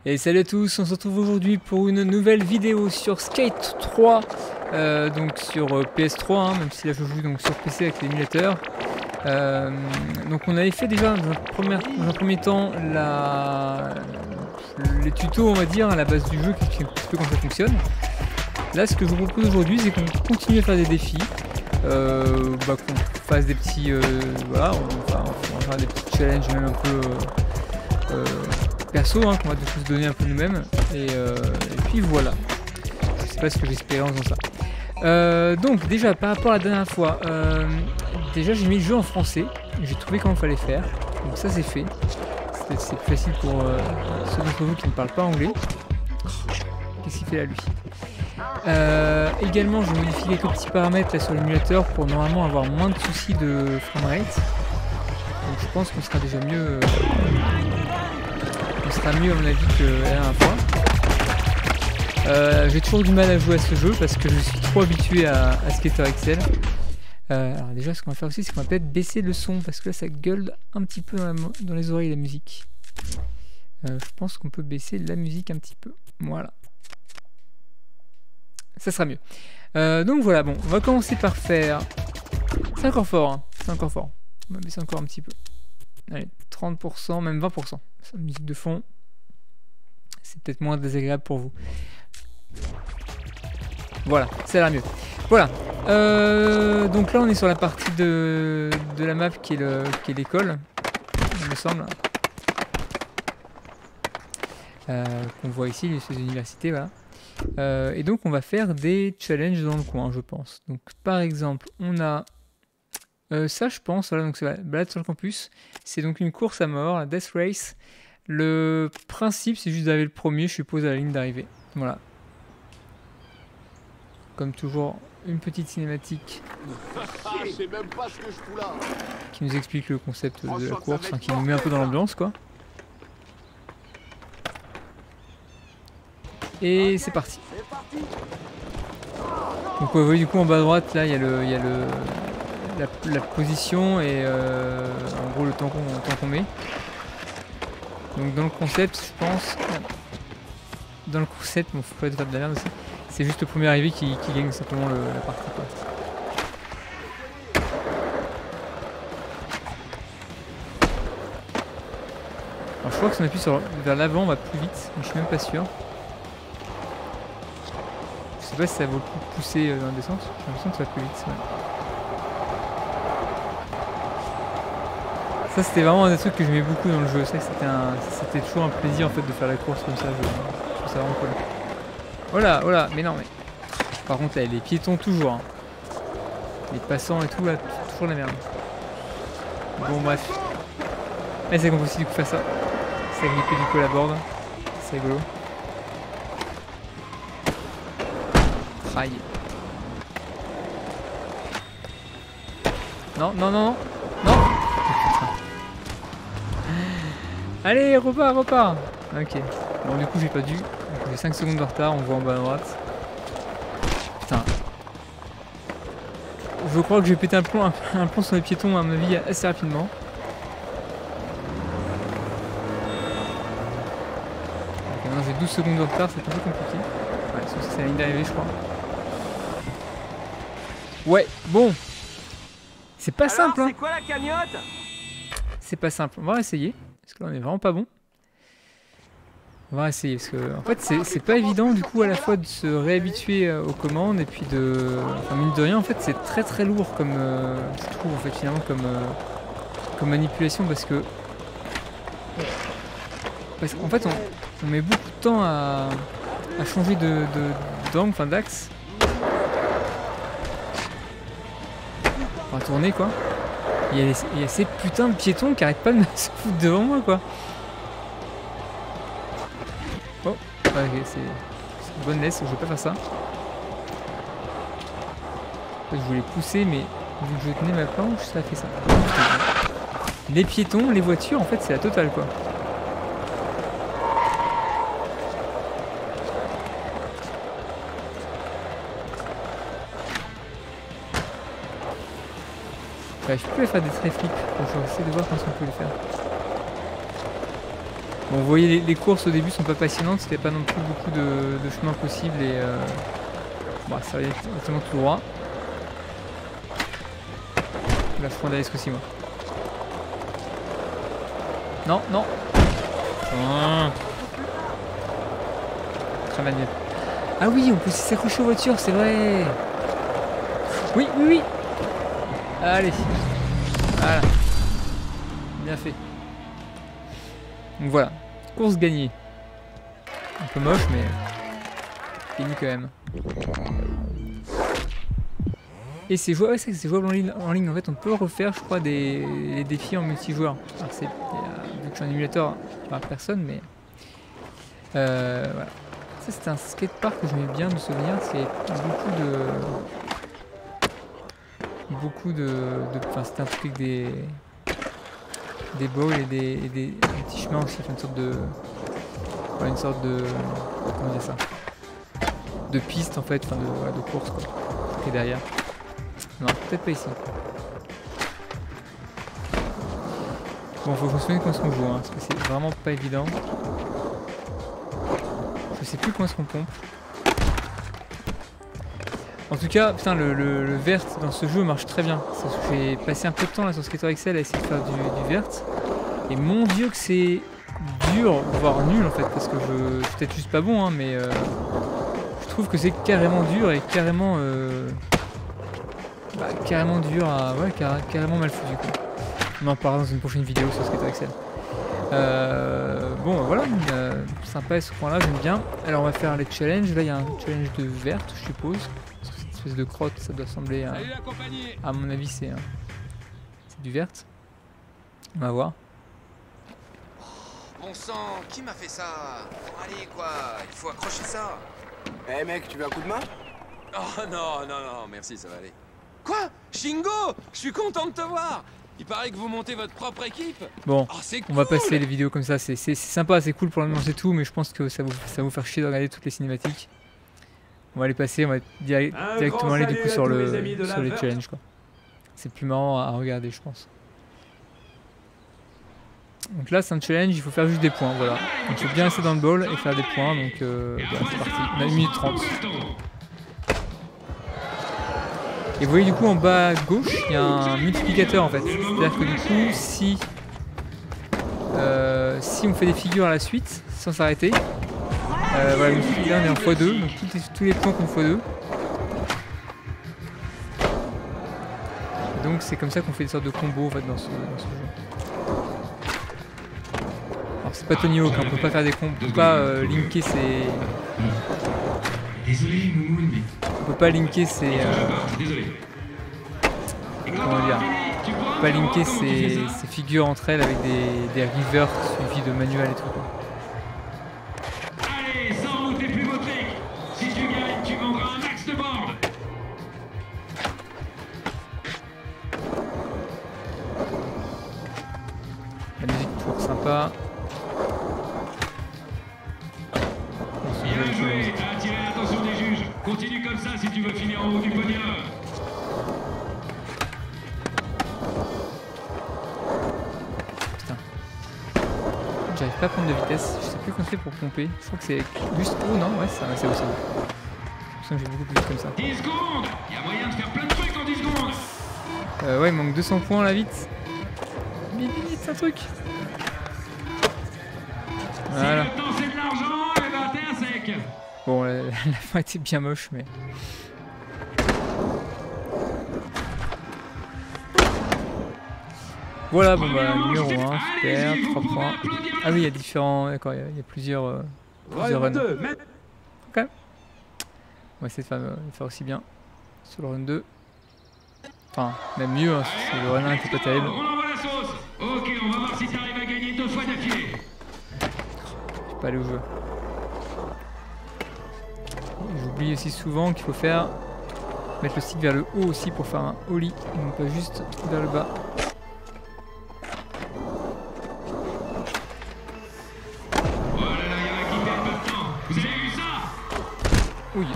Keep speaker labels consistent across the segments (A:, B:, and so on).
A: Et salut à tous, on se retrouve aujourd'hui pour une nouvelle vidéo sur Skate 3, donc sur PS3, hein, même si là je joue donc sur PC avec l'émulateur. Donc on avait fait déjà dans un premier temps les tutos, on va dire, à la base du jeu, qui explique un petit peu comment ça fonctionne. Là, ce que je vous propose aujourd'hui, c'est qu'on continue à faire des défis, qu'on fasse des petits, voilà, on va faire des petits challenges même un peu perso, hein, qu'on va tous se donner un peu nous-mêmes, et puis voilà. Je sais pas ce que j'espérais en faisant ça. Donc déjà par rapport à la dernière fois, déjà j'ai mis le jeu en français, j'ai trouvé comment il fallait faire, donc ça c'est fait. C'est plus facile pour ceux d'entre vous qui ne parlent pas anglais. Qu'est-ce qu'il fait là lui? Également j'ai modifié quelques petits paramètres là sur l'émulateur pour normalement avoir moins de soucis de framerate. Donc je pense qu'on sera déjà mieux. On sera mieux à mon avis que la dernière fois. J'ai toujours du mal à jouer à ce jeu parce que je suis trop habitué à Skater XL. Alors déjà ce qu'on va faire aussi, c'est qu'on va peut-être baisser le son parce que là ça gueule un petit peu dans les oreilles la musique. Je pense qu'on peut baisser la musique un petit peu. Voilà. Ça sera mieux. Donc voilà, bon, on va commencer par faire... C'est encore fort, hein. C'est encore fort. On va baisser encore un petit peu. Allez, 30%, même 20%. La musique de fond, c'est peut-être moins désagréable pour vous. Voilà, ça a l'air mieux. Voilà. Donc là, on est sur la partie de la map qui est l'école, il me semble. Qu'on voit ici, ces universités, voilà. Et donc, on va faire des challenges dans le coin, je pense. Donc, par exemple, on a... ça, je pense, voilà, donc c'est la balade sur le campus. C'est donc une course à mort, la Death Race. Le principe, c'est juste d'arriver le premier, je suppose, à la ligne d'arrivée. Voilà. Comme toujours, une petite cinématique qui nous explique le concept de la course, hein, qui nous met un peu dans l'ambiance, quoi. Et c'est parti. Donc, vous voyez, du coup, en bas à droite, là, il y a la position et en gros le temps qu'on met. Donc dans le concept, je pense, dans le concept, bon, faut pas être de la merde aussi. C'est juste le premier arrivé qui gagne simplement la partie, quoi. Alors je crois que si on appuie vers l'avant, on va plus vite, mais je suis même pas sûr. Je sais pas si ça vaut le coup de pousser dans la descente. J'ai l'impression que ça va plus vite. Ouais. Ça c'était vraiment un des trucs que j'aimais beaucoup dans le jeu, c'était toujours un plaisir en fait de faire la course comme ça, je trouve ça vraiment cool. Voilà, voilà, mais non mais... Par contre là, les piétons toujours, hein. Les passants et tout là, toujours la merde. Bon bref. Et c'est qu'on peut aussi du coup faire ça. Ça gripper du coup la board, c'est rigolo. Aïe. Non, non, non, non. Allez, repart. Ok. Bon, du coup, j'ai pas dû. J'ai 5 secondes de retard, on voit en bas à droite. Putain. Je crois que j'ai pété un plomb sur les piétons, à mon avis, assez rapidement. Ok, maintenant j'ai 12 secondes de retard, c'est un peu compliqué. Ouais, c'est la ligne d'arrivée, je crois. Ouais, bon. C'est pas simple, hein.
B: C'est quoi la cagnotte?
A: C'est pas simple. On va essayer. Parce que là, on est vraiment pas bon. On va essayer. Parce que, en fait, c'est pas évident, du coup, à la fois de se réhabituer aux commandes et puis de. Enfin, mine de rien, en fait, c'est très lourd comme. Je trouve, en fait, finalement, comme manipulation. Parce qu'en fait, on met beaucoup de temps à changer d'angle, enfin d'axe. On va tourner, quoi. Il y a ces putains de piétons qui arrêtent pas de se foutre devant moi, quoi. Oh, ouais, c'est une bonne laisse, je vais pas faire ça. En fait, je voulais pousser, mais vu que je tenais ma planche, ça a fait ça. Les piétons, les voitures, en fait, c'est la totale, quoi. Ouais, je peux faire des traits flips, je vais essayer de voir comment on peut les faire. Bon, vous voyez, les courses au début sont pas passionnantes, parce qu'il n'y a pas non plus beaucoup de chemins possibles et bah, ça va exactement tout droit. La Frondalisque aussi, moi. Non, non. Très manuel. Ah oui, on peut aussi s'accrocher aux voitures, c'est vrai. Oui, oui, oui. Allez. Voilà. Bien fait. Donc voilà. Course gagnée. Un peu moche, mais fini quand même. Et c'est jouable, ouais, c'est jouable en ligne. En fait, on peut refaire, je crois, des défis en multijoueur. Alors, vu que je suis un émulateur, par personne, mais voilà. Ça, c'était un skatepark que j'aimais bien me souvenir. C'est enfin, c'était un truc avec des balls et des petits chemins aussi, une sorte de, ouais, comment dire ça, de piste en fait, enfin de course quoi. Et derrière. Non, peut-être pas ici. Bon, faut que je me souvienne comment est-ce qu'on joue, hein, parce que c'est vraiment pas évident. Je sais plus comment est-ce qu'on pompe. En tout cas, putain, le vert dans ce jeu marche très bien. J'ai passé un peu de temps là sur Skater XL à essayer de faire du vert. Et mon dieu que c'est dur, voire nul en fait, parce que je suis peut-être juste pas bon, hein, mais je trouve que c'est carrément dur et carrément carrément dur à... Ouais, carrément mal foutu quoi. On en parlera dans une prochaine vidéo sur Skater XL. Bon voilà, sympa ce coin là, j'aime bien. Alors on va faire les challenges, là il y a un challenge de verte je suppose. Cette espèce de crotte, ça doit sembler, à mon avis c'est du vert. On va voir.
B: Bon sang, qui m'a fait ça? Bon, allez quoi, il faut accrocher ça.
C: Eh hey mec, tu veux un coup de main?
B: Oh non, non, non, merci, ça va aller. Quoi? Shingo? Je suis content de te voir. Il paraît que vous montez votre propre équipe.
A: Bon,
B: oh,
A: on va passer les vidéos comme ça, c'est sympa, c'est cool pour l'ambiance et tout, mais je pense que ça va vous faire chier de regarder toutes les cinématiques. On va les passer, on va directement aller du coup sur les challenges quoi. C'est plus marrant à regarder je pense. Donc là c'est un challenge, il faut faire juste des points, voilà. Donc il faut bien rester dans le ball et faire des points, donc voilà, c'est parti. On a 1 minute 30. Et vous voyez du coup en bas à gauche, il y a un multiplicateur en fait. C'est-à-dire que du coup, si on fait des figures à la suite, sans s'arrêter, voilà, là on est en x2, donc tous les points qu'on x2. Donc c'est comme ça qu'on fait des sortes de combos en fait, dans ce jeu. Alors c'est pas Tony Hawk, hein, on peut pas faire des combos, on peut pas linker ses...
D: Désolé, Moumoun, mais...
A: On peut pas linker ses... Comment dire? On peut pas linker ses figures entre elles avec des rivers suivis de manuels et tout quoi.
D: Allez, sans route et plus motrique. Si tu gagnes, tu vendras un max de board.
A: La musique toujours sympa.
D: Bien joué, t'as attiré l'attention des juges. Continue comme ça si tu veux finir en haut du podium.
A: Putain. J'arrive pas à prendre de vitesse, je sais plus comment on fait pour pomper. Je crois que c'est juste... Oh non, ouais, c'est aussi. Je j'ai beaucoup plus vite comme ça.
D: 10 secondes. Il y a moyen de faire plein de trucs en 10 secondes.
A: Ouais, il manque 200 points là, vite. Vite, c'est un truc. Voilà.
D: Si le temps c'est de l'argent, eh ben t'es à sec.
A: Bon, la fin était bien moche, mais... Voilà, bon bah, numéro 1, super, 3 points. Ah oui, il y a différents... D'accord, il y a plusieurs runs. Ok. On va essayer de faire aussi bien sur le run 2. Enfin, même mieux, hein, si le run 1 n'était pas terrible.
D: On envoie la sauce. Ok, on va voir si t'arrives à gagner 2 fois d'affilée.
A: Je peux pas aller où je veux. J'oublie aussi souvent qu'il faut mettre le stick vers le haut aussi pour faire un ollie et non pas juste vers le bas.
D: Oh là là, il y en a qui perdent pas de temps. Vous avez vu ça?
A: Oui.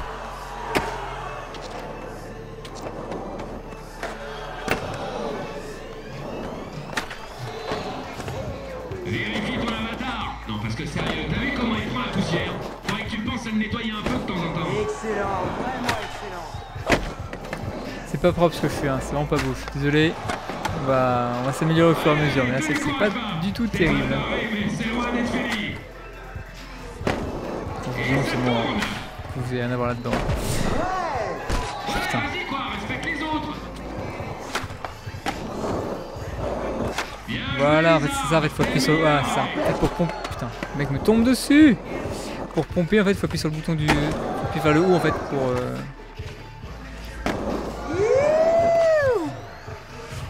D: Vérifie ton avatar. Non, parce à le nettoyer un peu de temps en temps.
C: Excellent, vraiment excellent.
A: C'est pas propre ce que je fais, hein. C'est vraiment pas beau. Je suis désolé. On va s'améliorer au fur et à mesure. Mais là, c'est que c'est pas du tout terrible.
D: Oui, mais c'est loin d'être fini.
A: Non, c'est bon. Hein. Vous avez rien à voir là-dedans. Putain.
D: Vas-y quoi, respecte les autres. Bien
A: Voilà, en
D: joué,
A: fait, c'est
D: Isa.
A: ça. En fait, faut appuyer sur le. Ah, c'est ça. En fait, pour pomper. Putain, le mec me tombe dessus. Pour pomper, en fait, faut appuyer sur le bouton du. Faut appuyer vers le haut, en fait, pour.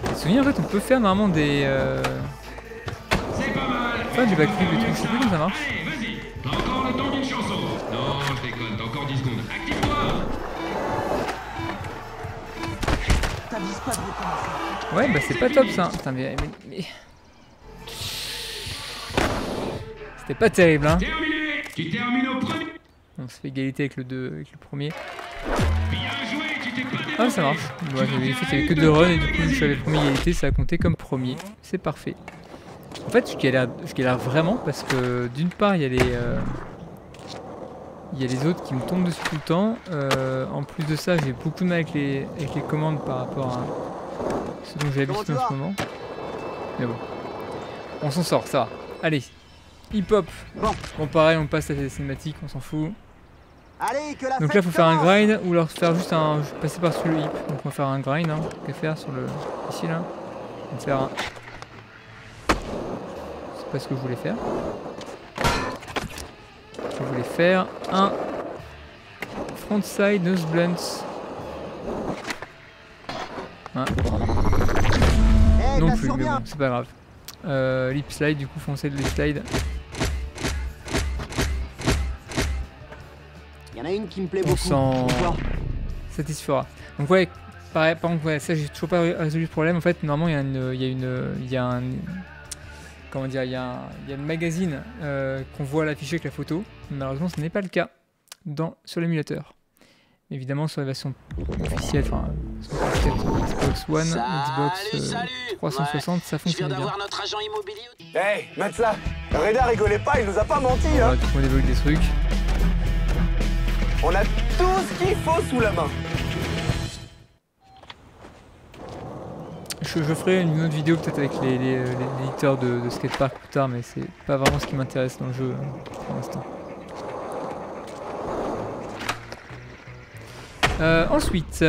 A: Tu te souviens, en fait, on peut faire normalement des.
D: C'est pas mal.
A: Enfin, du backflip et tout. Je sais plus comment ça marche.
D: Allez, vas-y. T'as encore le temps d'une chanson. Non, je déconne, t'as encore 10 secondes. Active-toi.
C: T'avises pas de recommencer.
A: Ouais, bah, c'est pas top ça. Putain, mais... C'était pas terrible, hein.
D: Terminé. Tu termines au premier.
A: On se fait égalité avec le premier.
D: Bien joué, tu t'es pas démonté.
A: Ah, ça marche. Ouais, j'avais fait qu'il y avait que 2 runs et du coup, je suis allé premier égalité, ça a compté comme premier. C'est parfait. En fait, je galère vraiment parce que d'une part, il y a les autres qui me tombent dessus tout le temps. En plus de ça, j'ai beaucoup de mal avec les commandes par rapport à ce dont j'ai l'habitude en ce moment. Mais bon, on s'en sort, ça va. Allez, hip-hop. Bon, pareil, on passe à la cinématique, on s'en fout.
C: Allez, que la
A: Donc là, faut faire un grind ou alors faire juste un. Passer par-dessus le hip. Donc on va faire un grind, hein, qu'à faire sur le. Ici là. On va faire un. C'est pas ce que je voulais faire. Je voulais faire un. Frontside nose blunts. Hein. Non plus, mais bon, c'est pas grave. Lip slide, du coup, frontside lip slide.
C: Il y en a une qui me plaît
A: On
C: beaucoup.
A: s'en
C: Pourquoi
A: satisfera. Donc ouais, pareil, par contre, ouais, ça j'ai toujours pas résolu le problème. En fait, normalement, il y a un, comment dire, il y a une magazine qu'on voit à l'afficher avec la photo. Malheureusement, ce n'est pas le cas sur l'émulateur. Évidemment, sur la version officielle, enfin, sur Xbox One, Xbox 360, ça fonctionne bien.
C: notre agent immobilier. Hey, Matza, Reda rigolait pas, il nous a pas menti, hein.
A: Voilà, on évolue des trucs.
C: On a tout ce qu'il faut sous la main.
A: Je ferai une autre vidéo peut-être avec les éditeurs de skatepark plus tard, mais c'est pas vraiment ce qui m'intéresse dans le jeu pour l'instant. Ensuite,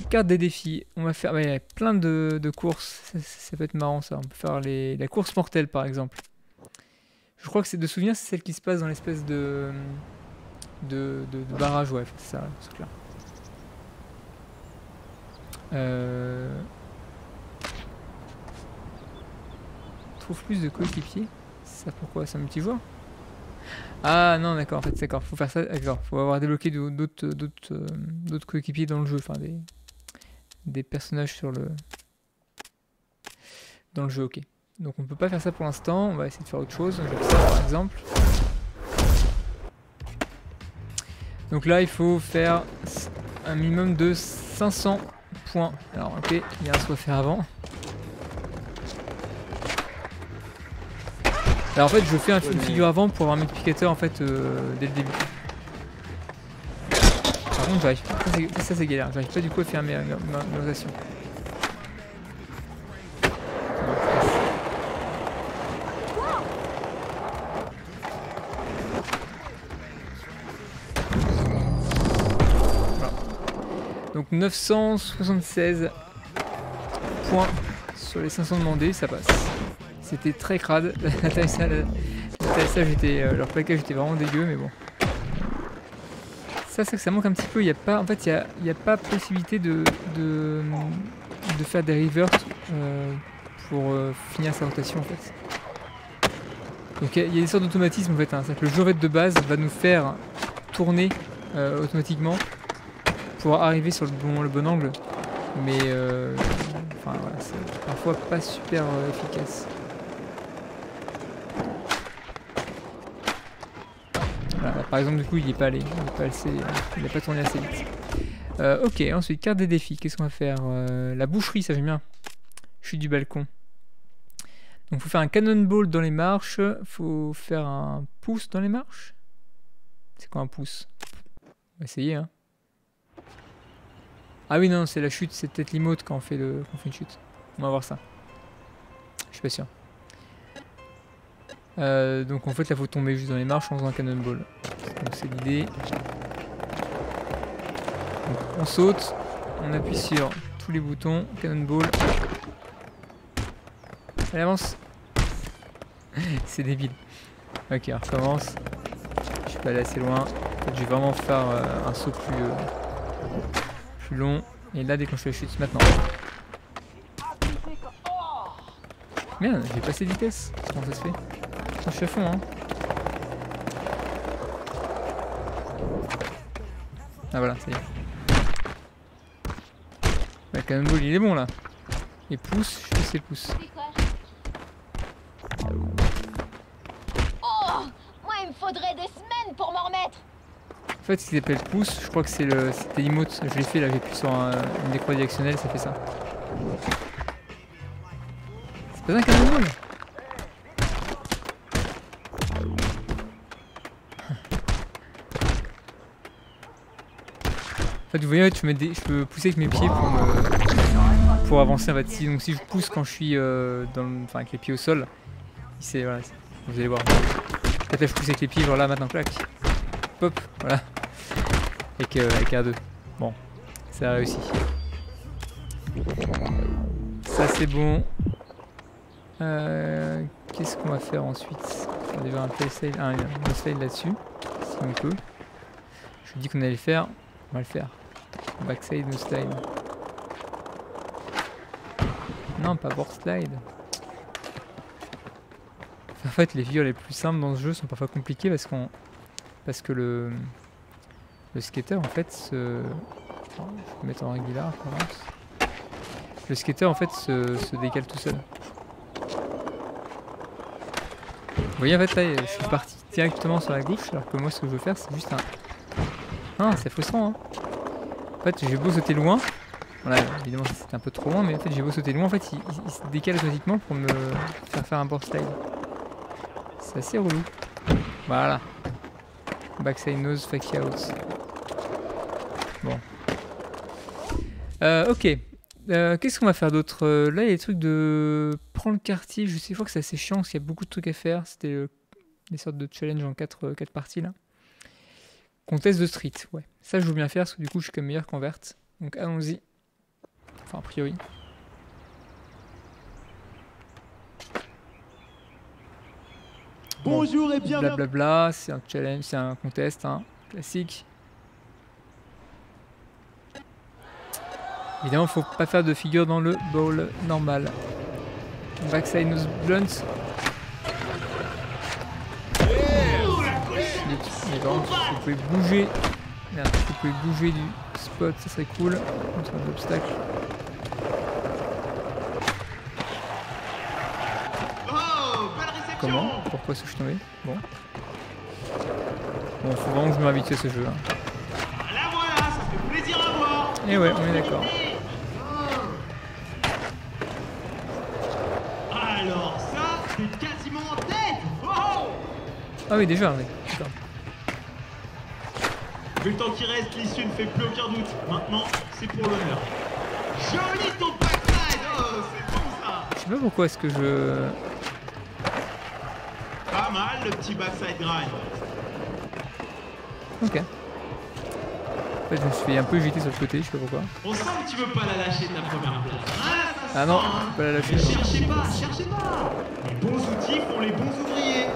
A: carte des défis. On va faire il y a plein de courses. Ça peut être marrant ça. On peut faire la course mortelle par exemple. Je crois que c'est de souvenir, c'est celle qui se passe dans l'espèce de barrage. Ouais, c'est ça, ce truc-là. Trouve plus de coéquipiers. Ça pourquoi? C'est un multijoueur? Ah non, d'accord, en fait, d'accord, faut faire ça, d'accord, faut avoir débloqué d'autres coéquipiers dans le jeu, enfin des personnages dans le jeu, ok. Donc on peut pas faire ça pour l'instant, on va essayer de faire autre chose, donc ça par exemple. Donc là, il faut faire un minimum de 500 points. Alors ok, il y a un soit fait avant. Alors en fait je fais une figure avant pour avoir un multiplicateur en fait dès le début. Par contre j'arrive pas, ça c'est galère, j'arrive pas du coup à faire mes rotations. Voilà. Donc 976 points sur les 500 demandés, ça passe. C'était très crade, leur plaquage était vraiment dégueu, mais bon. Ça manque un petit peu, il n'y a pas, en fait, il y a pas possibilité de faire des reverts pour finir sa rotation en fait. Donc il y a des sortes d'automatisme en fait, hein. C'est-à-dire que le jeu de base va nous faire tourner automatiquement pour arriver sur le bon angle, mais enfin voilà, c'est parfois pas super efficace. Voilà, par exemple, du coup, il n'est pas allé, il n'a pas tourné assez vite. Ok, ensuite, carte des défis. Qu'est-ce qu'on va faire? La boucherie, ça j'aime bien. Chute du balcon. Donc, il faut faire un cannonball dans les marches. Faut faire un pouce dans les marches. C'est quoi un pouce? On va essayer, hein. Ah oui, non, c'est la chute, c'est peut-être l'emote quand on fait une chute. On va voir ça. Je suis pas sûr. Donc en fait, là, faut tomber juste dans les marches en faisant un cannonball. Donc c'est l'idée. Donc on saute, on appuie sur tous les boutons, cannonball. Allez, avance. C'est débile. Ok, on recommence. Je suis pas allé assez loin. En fait, je vais vraiment faire un saut plus long. Et là, déclencher la chute maintenant. Merde, j'ai passé de vitesse. Comment ça se fait? Je suis à fond, hein. Ah voilà, ça y est. Le cannonball, il est bon là. Et pousse, je sais pousse.
E: Oh, moi il me faudrait des semaines pour m'en remettre.
A: En fait, ce qu'il appelle pouce, je crois que c'était l'emote. Je l'ai fait là, j'ai appuyé sur une des croix directionnelles, ça fait ça. C'est pas un cannonball. En fait, vous voyez, je peux pousser avec mes pieds pour avancer en fait. Donc si je pousse quand je suis avec les pieds au sol, voilà, vous allez voir. Peut-être là je pousse avec les pieds, genre là maintenant, clac. Hop, voilà. Avec R2. Bon, ça a réussi. Ça c'est bon. Qu'est-ce qu'on va faire ensuite? On va déjà un slide, un slide là-dessus, si on peut. Je vous dis qu'on allait le faire, on va le faire. Backside, no slide. Non, pas board slide. En fait, les figures les plus simples dans ce jeu sont parfois compliquées parce que le skater en fait je vais mettre en régular, je pense. Le skater en fait se décale tout seul. Vous voyez en fait là, je suis parti directement sur la gauche alors que moi ce que je veux faire c'est juste un... Ah, c'est frustrant, hein. En fait j'ai beau sauter loin. Voilà, évidemment c'était un peu trop loin, mais en fait j'ai beau sauter loin, en fait il se décale automatiquement pour me faire un board slide. C'est assez relou. Voilà. Backside nose, fake out. Bon. Ok. Qu'est-ce qu'on va faire d'autre? Là il y a des trucs de prendre le quartier, je sais pas que c'est assez chiant parce qu'il y a beaucoup de trucs à faire. C'était des sortes de challenge en 4 parties là. Contest de street, ouais. Ça je veux bien faire parce que du coup je suis quand même meilleur qu'en verte. Donc allons-y. Enfin a priori.
F: Bonjour et bienvenue.
A: Blablabla, c'est un challenge, c'est un contest, hein, classique. Évidemment, faut pas faire de figure dans le bowl normal. Backside nose blunt. Les gens, si vous pouvez bouger, merde, si vous pouvez bouger du spot, ça serait cool. Contre un obstacle. Comment? Pourquoi est-ce que je suis tombé? Bon. Bon, faut vraiment que je me réhabitue à ce jeu. Hein.
F: Là voilà, ça fait plaisir à voir.
A: Et ouais, on est d'accord.
F: Alors ça, c'est quasiment en tête. Oh
A: Ah oui, déjà, oui. D'accord.
F: Vu le temps qui reste, l'issue ne fait plus aucun doute. Maintenant, c'est pour l'honneur. Joli ton backside. Oh, c'est bon ça.
A: Je sais pas pourquoi est-ce que je...
F: Pas mal le petit backside grind.
A: Ok. En fait, je me suis un peu jeté sur le côté, je sais pas pourquoi.
F: On sent que tu veux pas la lâcher ta première place.
A: Ah non, je peux pas la lâcher.
F: Mais cherchez pas, cherchez pas. Les bons outils font les bons ouvriers.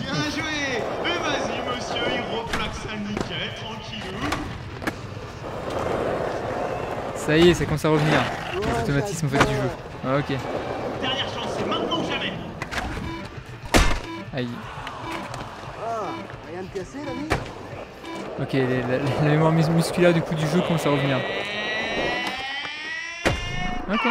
F: Bien joué. Mais vas-y monsieur, il replaque ça nickel, tranquillou.
A: Ça y est, ça commence à revenir. Les automatismes en fait du jeu. Ah, ok.
F: Dernière chance, c'est maintenant ou jamais.
A: Aïe.
C: Ah, rien de cassé, l'ami?
A: Ok, la mémoire musculaire du coup du jeu commence à revenir. Ok.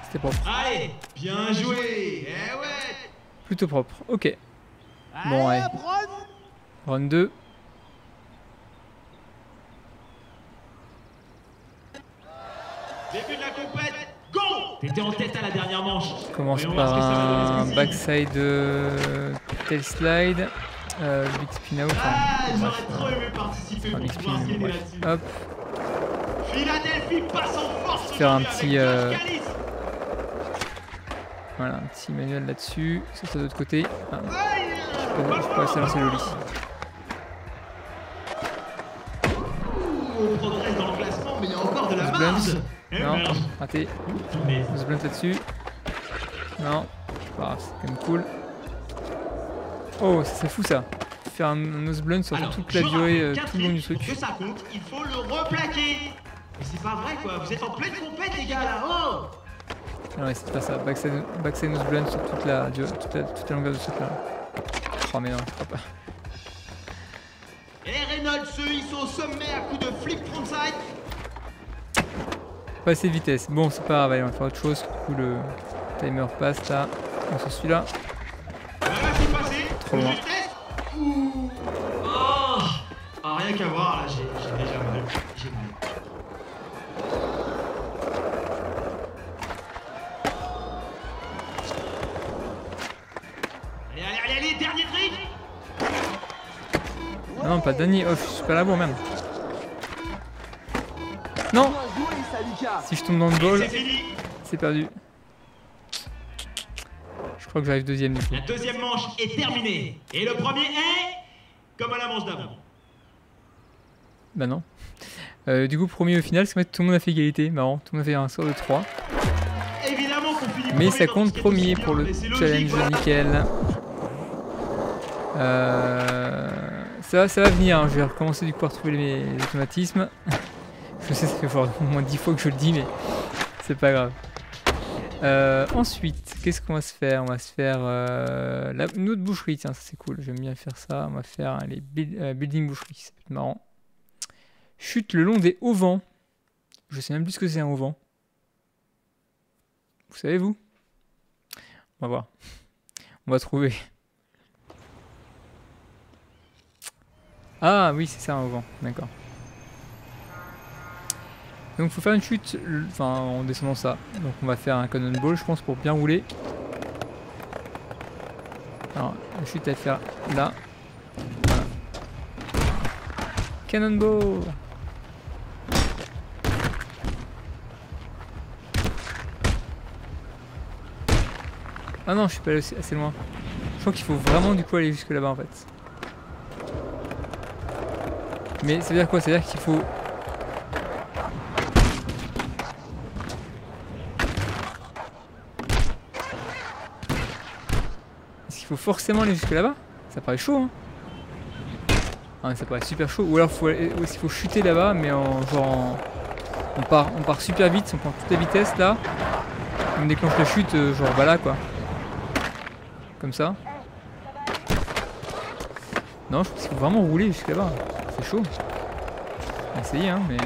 A: C'était propre.
F: Allez, bien joué. Eh ouais.
A: Plutôt propre. Ok. Bon, allez. Run 2.
F: Début de la compète. Go! T'étais en tête à la dernière manche.
A: Commence
F: Voyons voir
A: par
F: ce que ça va donner,
A: un
F: ce coup-ci.
A: backside tail slide. Big spin out.
F: Ah,
A: Bref.
F: j'aurais trop aimé participer
A: Enfin,
F: pour
A: big
F: pouvoir
A: spin,
F: se gagner
A: bref.
F: là-dessus.
A: Hop.
F: Philadelphie passe en force
A: Faire un
F: aujourd'hui
A: petit,
F: avec Josh Callis.
A: Voilà, un petit manuel là-dessus. Ça, c'est de l'autre côté. Ah,
F: Aïe,
A: je peux rester lancer le lit.
F: On progresse dans le classement, mais il y a encore de la
A: Nose
F: marge.
A: blunt.
F: Eh
A: Non,
F: merde.
A: raté.
F: Mais
A: Nose blunt là-dessus. Non. Ah, c'est quand même cool. Oh, ça c'est fou ça. Faire un nose blunt sur
F: alors,
A: toute la
F: je
A: durée,
F: rappelle qu'un
A: tout le long du
F: trick,
A: truc.
F: pour que ça compte, il faut le replaquer. Mais c'est pas vrai quoi, vous êtes en pleine compète les gars là. Oh!
A: Alors, essayer de faire ça. Backside nose blunt sur toute la longueur de ce truc là. Oh, mais non, je crois pas.
F: Et Reynolds se hisse au sommet à coup de flip frontside.
A: Pas assez de vitesse. Bon, c'est pas grave, allez, on va faire autre chose. Du coup, le timer passe là. On se suit là.
F: Voilà, c'est passé.
A: Trop loin.
F: Justesse. Ouh. Oh. Ah, rien qu'à voir, là, j'ai déjà mal. J'ai mal. Allez, dernier trick.
A: Ah non, pas de dernier. Oh, je suis super labour même. Non! Si je tombe dans le ball,
F: C'est fini.
A: c'est perdu. Je crois que j'arrive deuxième du coup.
F: La deuxième manche est terminée. Et le premier est comme à la manche d'avant.
A: Bah non. Du coup, premier au final, c'est que tout le monde a fait égalité. Marrant, tout le monde a fait un score de 3.
F: Évidemment qu'on finit
A: Mais
F: premier
A: ça
F: dans
A: compte
F: ce qui est
A: premier
F: aussi
A: pour
F: bien,
A: le
F: mais c'est logique,
A: challenge,
F: voilà.
A: nickel. Ça va venir, hein. Je vais recommencer du coup à retrouver mes automatismes. Je sais, ça fait au moins 10 fois que je le dis, mais c'est pas grave. Ensuite, qu'est-ce qu'on va se faire? On va se faire une autre boucherie, tiens, ça c'est cool, j'aime bien faire ça. On va faire les building boucheries, ça peut être marrant. Chute le long des auvents. Je sais même plus ce que c'est un auvent. Vous savez, vous? On va voir. On va trouver. Ah oui, c'est ça un auvent, d'accord. Donc il faut faire une chute, enfin en descendant ça. Donc on va faire un cannonball, je pense, pour bien rouler. Alors la chute à faire là. Voilà. Cannonball. Ah non, je suis pas allé assez loin. Je crois qu'il faut vraiment du coup aller jusque là-bas en fait. Mais ça veut dire quoi? Ça veut dire qu'il faut... Est-ce qu'il faut forcément aller jusque là-bas? Ça paraît chaud, hein. Ah, mais ça paraît super chaud. Ou alors est-ce qu'il faut chuter là-bas, mais en genre... On part super vite, on prend toute la vitesse là. On déclenche la chute, genre bah là quoi. Comme ça. Non, je pense qu'il faut vraiment rouler jusque là-bas. C'est chaud. On va essayer, hein, mais...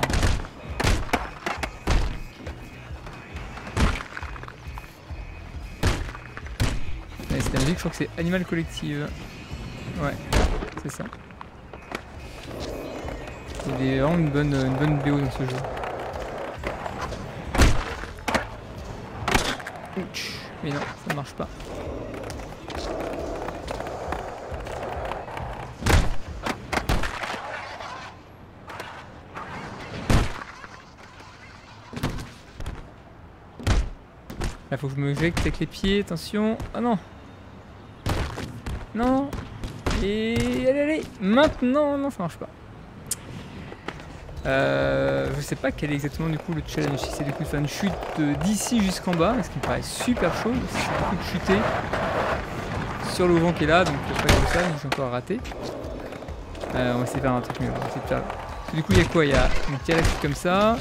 A: Ouais, c'est la musique, je crois que c'est Animal Collective. Ouais, c'est ça. Il y a vraiment une bonne BO dans ce jeu. Ouch. Mais non, ça marche pas. Là, faut que je me jette avec les pieds, attention. Ah non. Non. Et allez, maintenant, non, ça marche pas. Je sais pas quel est exactement du coup le challenge. Si c'est du coup de faire une chute d'ici jusqu'en bas, ce qui me paraît super chaud. C'est du coup de chuter sur le vent qui est là, donc pas comme ça, j'ai encore raté. On va essayer de faire un truc mieux. On va essayer de faire... Du coup, il y a quoi? Il y a la chute comme ça.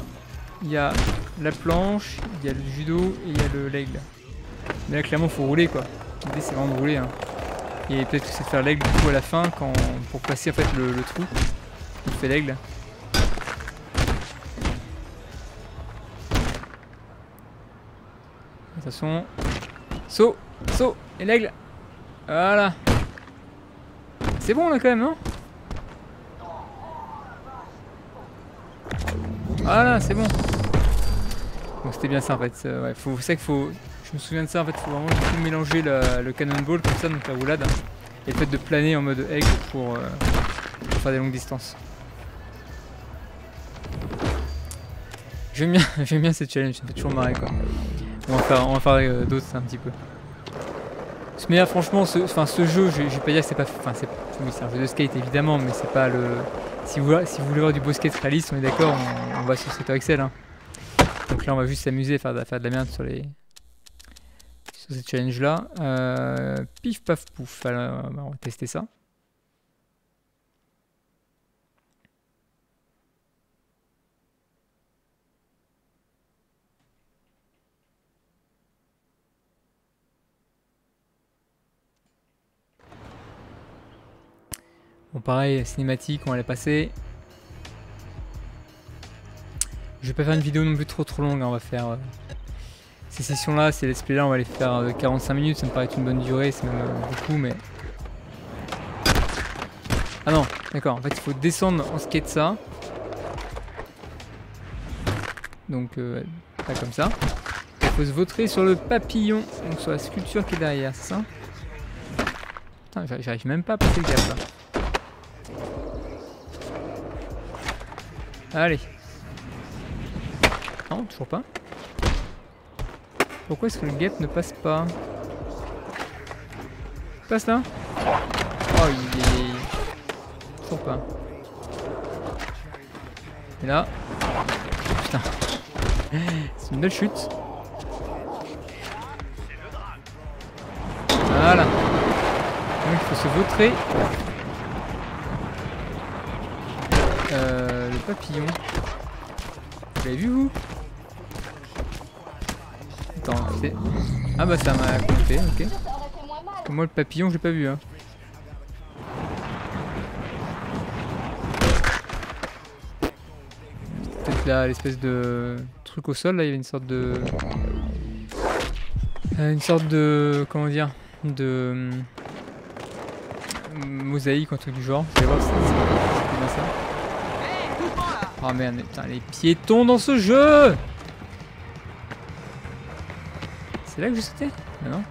A: Il y a la planche, il y a le judo et il y a l'aigle. Mais là clairement faut rouler quoi. L'idée c'est vraiment de rouler hein. Et peut-être que c'est de faire l'aigle du coup à la fin pour passer en fait le trou. On fait l'aigle. Attention. Saut. Saut. Et l'aigle. Voilà. C'est bon là quand même non? Voilà, c'est bon. Donc c'était bien ça en fait. Ouais, c'est vrai qu'il faut. Je me souviens de ça en fait, il faut vraiment du coup mélanger le cannonball comme ça, donc la roulade, et le fait de planer en mode aigle pour faire des longues distances. J'aime bien cette challenge, ça me fait toujours marrer quoi. On va faire d'autres un petit peu. Mais là, franchement, ce jeu, je vais pas dire que c'est pas. Enfin, oui, c'est un jeu de skate évidemment, mais c'est pas le. Si vous voulez voir du beau skate réaliste, on est d'accord, on va sur Street Excel. Hein. Donc là, on va juste s'amuser à faire de la merde sur ces challenges là. Pif paf pouf. Alors, on va tester ça. Bon pareil, cinématique, on va la passer. Je vais pas faire une vidéo non plus trop longue, hein. On va faire ces sessions là, ces let's play là, on va les faire de 45 minutes, ça me paraît être une bonne durée, c'est même beaucoup mais... Ah non, d'accord, en fait il faut descendre en skate ça. Donc pas comme ça. Il faut se vautrer sur le papillon, donc sur la sculpture qui est derrière, c'est ça? Putain, j'arrive même pas à passer le gap là. Allez. Non, toujours pas. Pourquoi est-ce que le gap ne passe pas? Il passe là? Oh, il est... Toujours pas. Et là... Putain. C'est une belle chute. Voilà. Donc il faut se vautrer. Le papillon. Vous l'avez vu vous? Attends, c'est... Ah bah ça m'a compté, ok. Moi le papillon j'ai pas vu hein. Peut-être là l'espèce de truc au sol là, il y avait une sorte de... comment dire, de mosaïque ou un truc du genre. Vous allez voir, c'est bien ça. Oh merde, mais putain, les piétons dans ce jeu! C'est là que j'ai sauté? Ah non.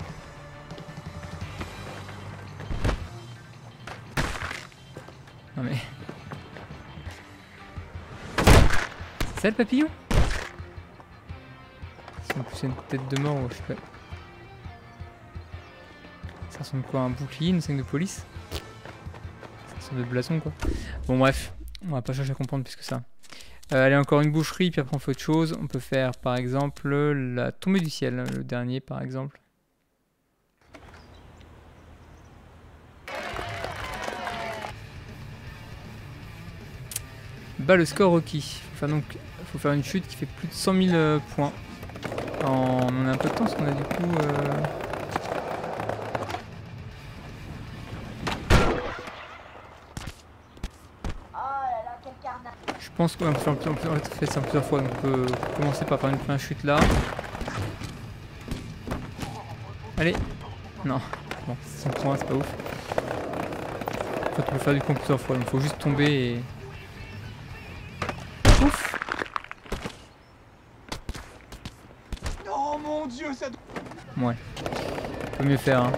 A: Non mais... C'est ça le papillon? En plus c'est une tête de mort, je sais pas. Ça ressemble quoi, un bouclier, une scène de police? Ça ressemble de blason quoi. Bon bref, on va pas chercher à comprendre plus que ça. Allez, encore une boucherie, puis après on fait autre chose. On peut faire par exemple la tombée du ciel, le dernier par exemple. Bah le score requis. Donc faut faire une chute qui fait plus de 100 000 points. On a un peu de temps parce qu'on a du coup... Je pense qu'on peut faire ça plusieurs fois, donc on peut commencer par faire une première chute là. Allez. Non, bon, 100 points, c'est pas ouf. En fait, on peut faire du coup plusieurs fois, donc il faut juste tomber et... Ouf.
C: Oh mon dieu, ça...
A: Ouais, on peut mieux faire, hein.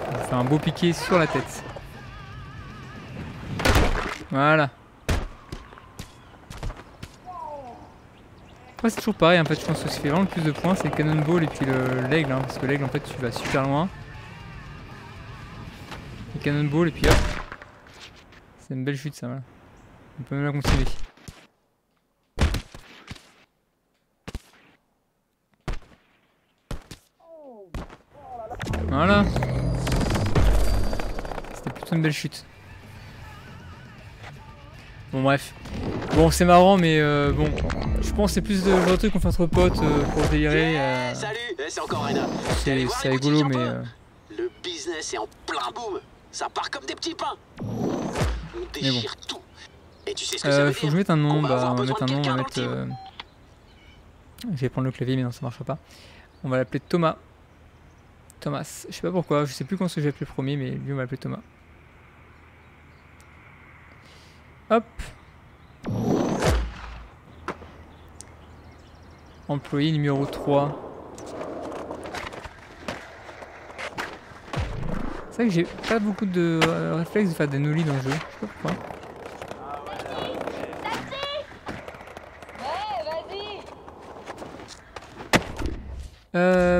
A: On va faire un beau piqué sur la tête. Voilà. Après c'est toujours pareil, en fait je pense que ce qui fait vraiment le plus de points c'est le cannonball et puis l'aigle, hein, parce que l'aigle en fait tu vas super loin. Le cannonball et puis hop. C'est une belle chute ça, voilà. On peut même la continuer. Voilà. C'était plutôt une belle chute. Bon bref. Bon c'est marrant mais bon. Je pense que c'est plus de genre de truc qu'on fait entre potes pour délirer.
G: Salut, c'est encore Rena.
A: C'est rigolo mais...
G: Le business est en plein boom. Ça part comme des petits pains. On déchire tout. Et tu sais ce que ça veut dire?
A: Faut que je mette un nom,
G: On va
A: bah
G: avoir
A: on va
G: besoin
A: mettre un
G: de
A: nom, on va
G: quelqu'un
A: mettre... Je vais prendre le clavier mais non ça marchera pas. On va l'appeler Thomas. Thomas, je sais pas pourquoi, je sais plus comment je vais appeler le premier mais lui on va l'appeler Thomas. Hop. Employé numéro 3. C'est vrai que j'ai pas beaucoup de réflexes de faire des nollies dans le jeu. Je sais pas pourquoi.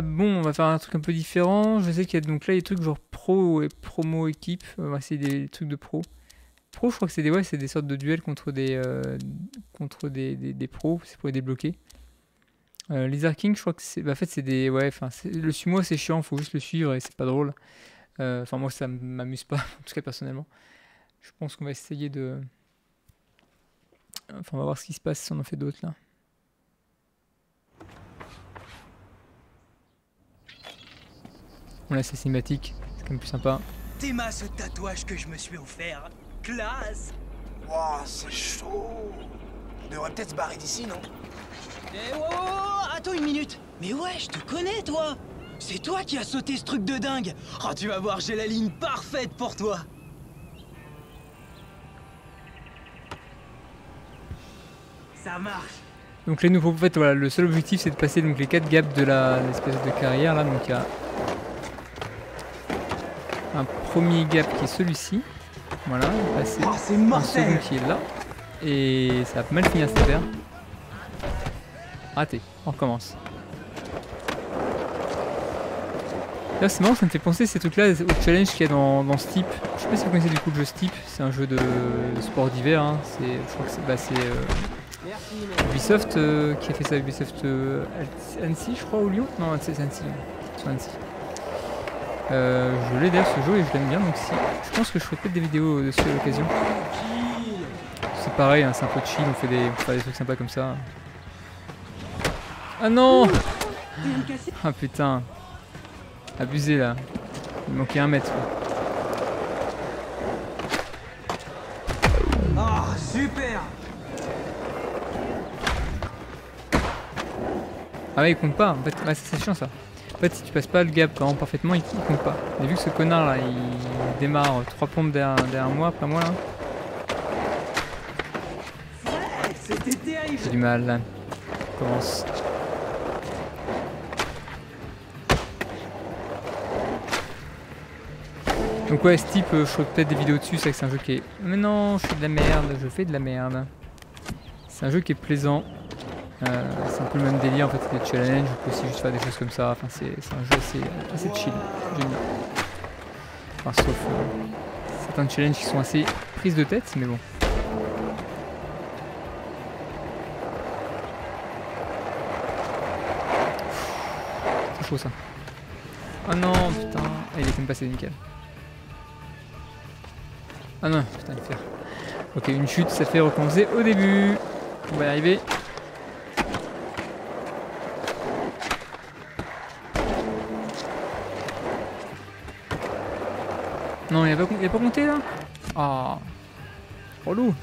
A: Bon, on va faire un truc un peu différent. Je sais qu'il y a donc là des trucs genre pro et promo équipe. On va essayer des trucs de pro. Pro, je crois que c'est des, c'est des sortes de duels contre des pros. C'est pour les débloquer. Laser King, je crois que c'est. Bah, en fait, c'est des. Ouais, enfin, le sumo, c'est chiant. Faut juste le suivre et c'est pas drôle. Enfin, moi, ça m'amuse pas, en tout cas personnellement. Je pense qu'on va essayer de. Enfin, on va voir ce qui se passe si on en fait d'autres là. Bon, là, c'est cinématique, c'est quand même plus sympa.
H: T'es ma ce tatouage que je me suis offert. Classe!
C: Wouah, c'est chaud. On devrait peut-être se barrer d'ici, non?
H: Eh oh, attends une minute. Mais ouais, je te connais, toi. C'est toi qui as sauté ce truc de dingue. Oh, tu vas voir, j'ai la ligne parfaite pour toi. Ça marche.
A: Donc les nouveaux, en fait, voilà, le seul objectif c'est de passer donc les 4 gaps de l'espèce de carrière là. Donc il y a un premier gap qui est celui-ci. Voilà, passer un second qui est là. Et ça va mal finir cette affaire. Raté, on recommence. Là c'est marrant, ça me fait penser ces trucs là au challenge qu'il y a dans Steep. Je sais pas si vous connaissez du coup le jeu Steep, c'est un jeu de sport d'hiver. Hein. Je crois que c'est Ubisoft qui a fait ça, Ubisoft Annecy je crois, ou Lyon. Non, c'est Annecy, sur Annecy. Je l'ai d'ailleurs ce jeu et je l'aime bien, donc si je pense que je ferai peut-être des vidéos dessus à l'occasion. C'est pareil, hein, c'est un peu chill, on fait des trucs sympas comme ça. Ah non! Ah putain, abusé là, il manquait 1 mètre.
H: Ah, super!
A: Ah ouais, il compte pas, en fait, ouais, c'est chiant ça. En fait, si tu passes pas le gap vraiment parfaitement, il compte pas. Et vu que ce connard là, il démarre 3 pompes derrière moi, après moi là. J'ai du mal là. On commence. Donc ouais, Steep, je ferai peut-être des vidéos dessus, c'est vrai que c'est un jeu qui est... Mais non, je fais de la merde, je fais de la merde. C'est un jeu qui est plaisant. C'est un peu le même délire, en fait, c'est des challenges, on peut aussi juste faire des choses comme ça, enfin c'est un jeu assez chill, j'aime bien. Enfin sauf certains challenges qui sont assez prises de tête, mais bon. C'est chaud ça. Oh non, putain, il est quand même passé nickel. Ah non, putain, il fait. Ok, une chute, ça fait recommencer au début. On va y arriver. Non, il a pas compté là. Ah, relou.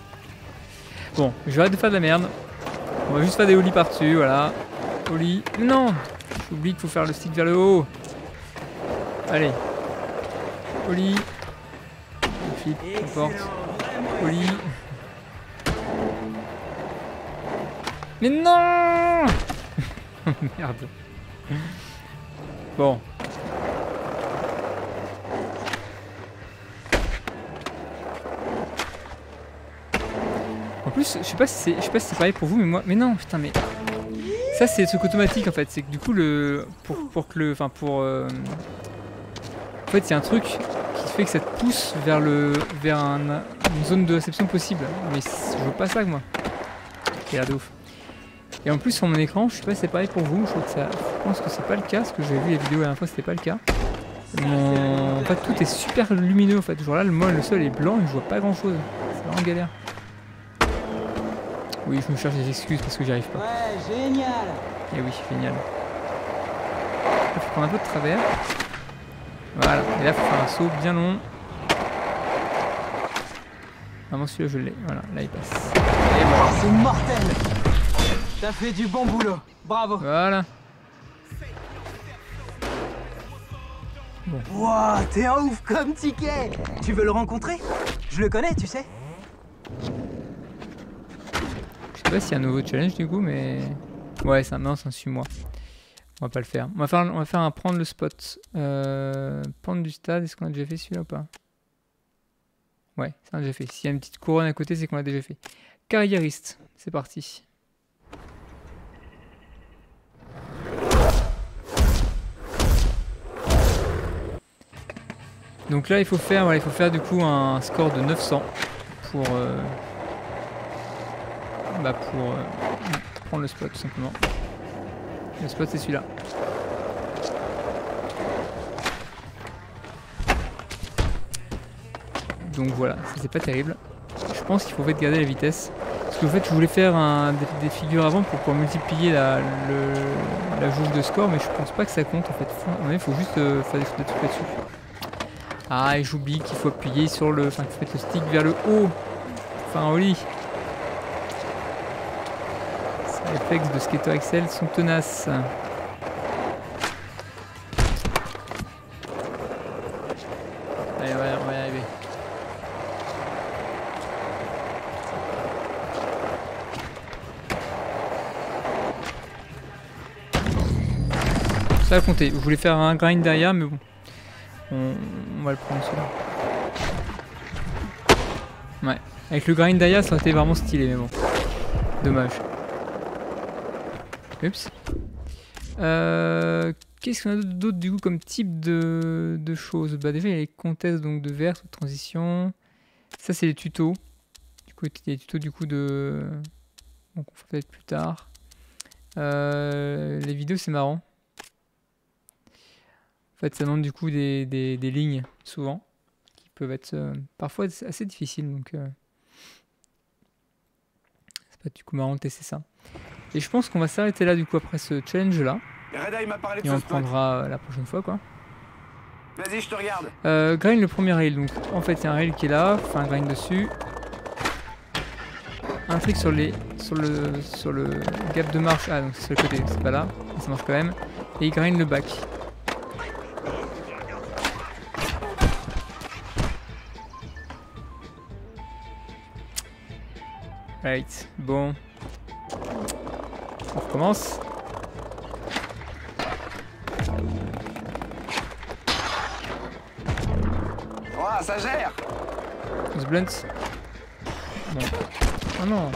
A: Bon, je vais arrêter de faire de la merde. On va juste faire des ollies par-dessus, voilà. Ollie. Non, j'oublie qu'il faut faire le stick vers le haut. Allez. Ollie. Flip, n'importe. Ollie. Mais non. Merde. Bon. En plus, je sais pas si c'est pareil pour vous, mais moi, mais non, putain, mais ça c'est le truc automatique en fait, c'est que du coup en fait, il y a un truc qui fait que ça te pousse vers une zone de réception possible, mais je veux pas ça moi. C'est l'air de ouf. Et en plus sur mon écran, je sais pas si c'est pareil pour vous, je pense que c'est pas le cas, parce que j'ai vu les vidéos la dernière fois, c'était pas le cas. En fait, tout est super lumineux en fait. Genre là, le sol est blanc et je vois pas grand chose. C'est vraiment galère. Oui, je me cherche des excuses parce que j'y arrive pas.
H: Ouais, génial.
A: Et oui, génial. Il faut prendre un peu de travers. Voilà, et là il faut faire un saut bien long. Vraiment celui-là je l'ai, voilà, là il passe.
H: Et bon, c'est mortel. T'as fait du bon boulot, bravo.
A: Voilà. Bon.
H: Wouah, t'es un ouf comme ticket. Tu veux le rencontrer? Je le connais, tu sais.
A: Je sais pas s'il y a un nouveau challenge du coup, mais... Ouais, ça, non, c'est un suis-moi. On va pas le faire. On va faire un prendre le spot. Prendre du stade, est-ce qu'on a déjà fait celui-là ou pas? Ouais, c'est un déjà fait. S'il y a une petite couronne à côté, c'est qu'on l'a déjà fait. Carriériste, c'est parti. Donc là, il faut faire du coup un score de 900 pour prendre le spot tout simplement. Le spot, c'est celui-là. Donc voilà, ça c'est pas terrible. Je pense qu'il faut en fait garder la vitesse. Parce que en fait, je voulais faire des figures avant pour pouvoir multiplier la jauge de score, mais je pense pas que ça compte en fait. Il faut juste faire des trucs là-dessus. Ah, et j'oublie qu'il faut appuyer sur le... Enfin, qu'il faut mettre le stick vers le haut. Enfin, au lit. Ces réflexes de Skater XL sont tenaces. Allez, on va y arriver. Ça a compté. Je voulais faire un grind derrière, mais bon. On va le prendre celui-là. Ouais. Avec le grind derrière, ça aurait été vraiment stylé, mais bon. Dommage. Oups. Qu'est-ce qu'on a d'autre du coup comme type de choses? Bah déjà il y a les contextes donc de vers, de transition. Ça c'est les tutos. Du coup il y a les tutos du coup de... Donc on fera peut-être plus tard. Les vidéos c'est marrant. En fait ça demande du coup des lignes souvent. Qui peuvent être parfois assez difficiles donc... c'est pas du coup marrant de tester ça. Et je pense qu'on va s'arrêter là du coup après ce challenge là. Et on le prendra la prochaine fois quoi.
C: Vas-y, je te regarde.
A: Grind le premier rail, donc en fait il y a un rail qui est là, enfin un grind dessus. Un trick sur le gap de marche, ah donc c'est sur le côté, c'est pas là, mais ça marche quand même. Et il grind le back. Right, bon. On recommence.
C: Oh, ça gère.
A: The blunt. Bon. Oh non.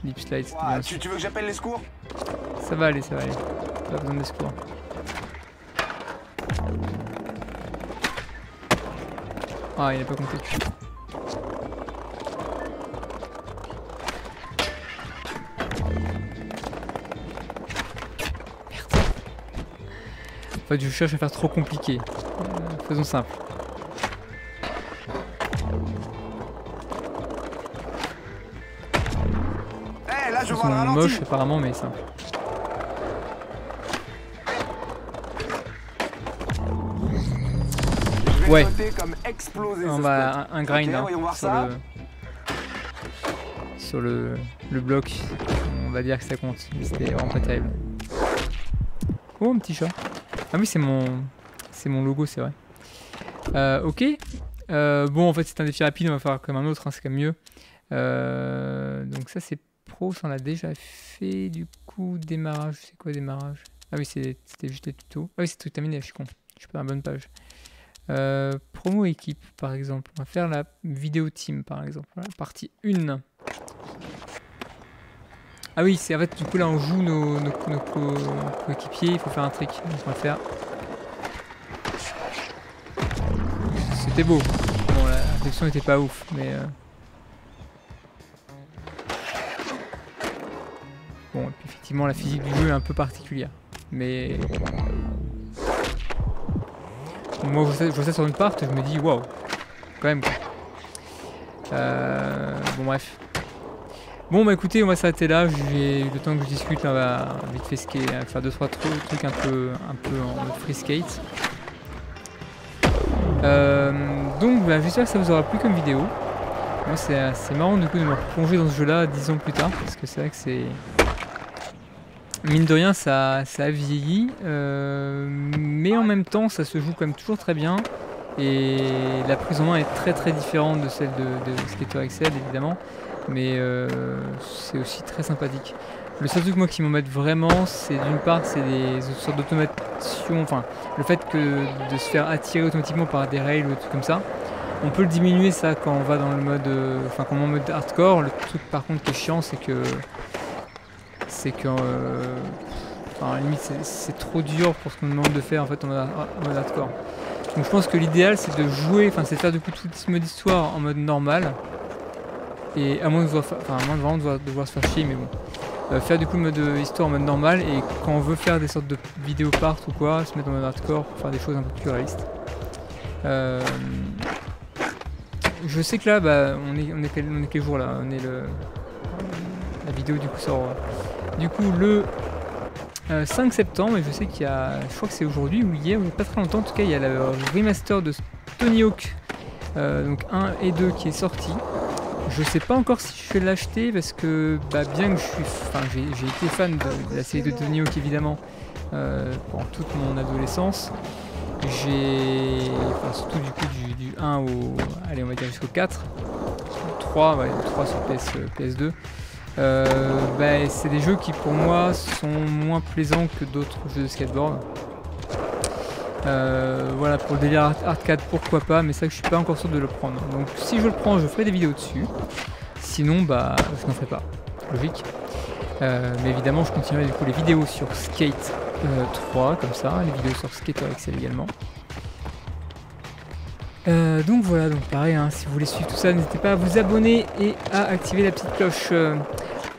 A: Lip slide.
C: Wow, tu veux que j'appelle les secours?
A: Ça va aller, ça va aller. Pas besoin de secours. Ah, il a pas compté. En fait, je cherche à faire trop compliqué. Faisons simple.
C: Hey, là, je vois
A: Faisons
C: le ralenti.
A: moche apparemment, mais simple. Ouais.
C: Comme exploser
A: On va un grind
C: okay,
A: hein, sur le bloc. On va dire que ça compte. C'était vraiment pas terrible. Oh, un petit chat. Ah oui, c'est mon logo, c'est vrai. Ok. Bon, en fait, c'est un défi rapide. On va faire comme un autre. Hein, c'est quand même mieux. Donc ça, c'est pro. Ça, on l'a déjà fait. Du coup, démarrage. C'est quoi démarrage? Ah oui, c'était juste les tutos. Ah oui, c'est tout terminé. Je suis con. Je suis pas à la bonne page. Promo équipe, par exemple. On va faire la vidéo team, par exemple. Voilà, partie 1. Ah oui, c'est en fait, du coup, là, on joue nos coéquipiers. Il faut faire un trick. Donc, on va faire. C'était beau. Bon, la réflexion n'était pas ouf, mais... Bon, et puis effectivement, la physique du jeu est un peu particulière. Mais... Moi, je vois ça sur une part, je me dis, waouh, quand même quoi. Bon, bref. Bon, bah écoutez, on va s'arrêter là. J'ai le temps que je discute, là, on va vite fait faire 2-3 trucs un peu en mode free skate. Donc, bah, j'espère que ça vous aura plu comme vidéo. Moi, c'est marrant du coup de me replonger dans ce jeu-là 10 ans plus tard, parce que c'est vrai que c'est... Mine de rien, ça a vieilli, mais en même temps, ça se joue quand même toujours très bien. Et la prise en main est très très différente de celle de Skater XL, évidemment, mais c'est aussi très sympathique. Le seul truc moi qui m'embête vraiment, c'est d'une part c'est des sortes d'automation, enfin le fait que de se faire attirer automatiquement par des rails ou des trucs comme ça. On peut le diminuer ça quand on va dans le mode, enfin quand on est en mode hardcore. Le truc par contre qui est chiant, c'est que enfin, à la limite c'est trop dur pour ce qu'on demande de faire en fait en mode hardcore. Donc je pense que l'idéal c'est de jouer, enfin c'est de faire du coup tout ce mode histoire en mode normal. Et à moins de vraiment devoir se faire chier, mais bon. Faire du coup le mode histoire en mode normal, et quand on veut faire des sortes de vidéos part ou quoi, se mettre en mode hardcore pour faire des choses un peu plus réalistes. Je sais que là, bah, on est quel jour là? On est la vidéo du coup sort du coup le 5 septembre, et je sais qu'il y a, je crois que c'est aujourd'hui ou hier, ou pas très longtemps en tout cas, il y a le remaster de Tony Hawk, donc 1 et 2 qui est sorti. Je sais pas encore si je vais l'acheter parce que bah, bien que j'ai été fan de la série de Tony Hawk évidemment pendant toute mon adolescence. Surtout du coup du 1 au, allez on va dire jusqu'au 4, 3, ouais, 3 sur PS2. Bah, c'est des jeux qui pour moi sont moins plaisants que d'autres jeux de skateboard. Voilà, pour le délire arcade pourquoi pas, mais c'est vrai que je suis pas encore sûr de le prendre. Donc si je le prends, je ferai des vidéos dessus. Sinon bah je n'en ferai pas, logique. Mais évidemment je continuerai du coup les vidéos sur Skate 3 comme ça, les vidéos sur Skater XL également. Donc voilà, donc pareil hein, si vous voulez suivre tout ça, n'hésitez pas à vous abonner et à activer la petite cloche.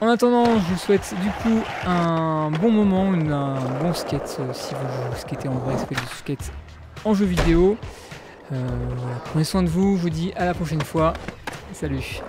A: En attendant, je vous souhaite du coup un bon moment, un bon skate si vous skatez en vrai, si vous faites du skate en jeu vidéo. Voilà, prenez soin de vous, je vous dis à la prochaine fois. Salut.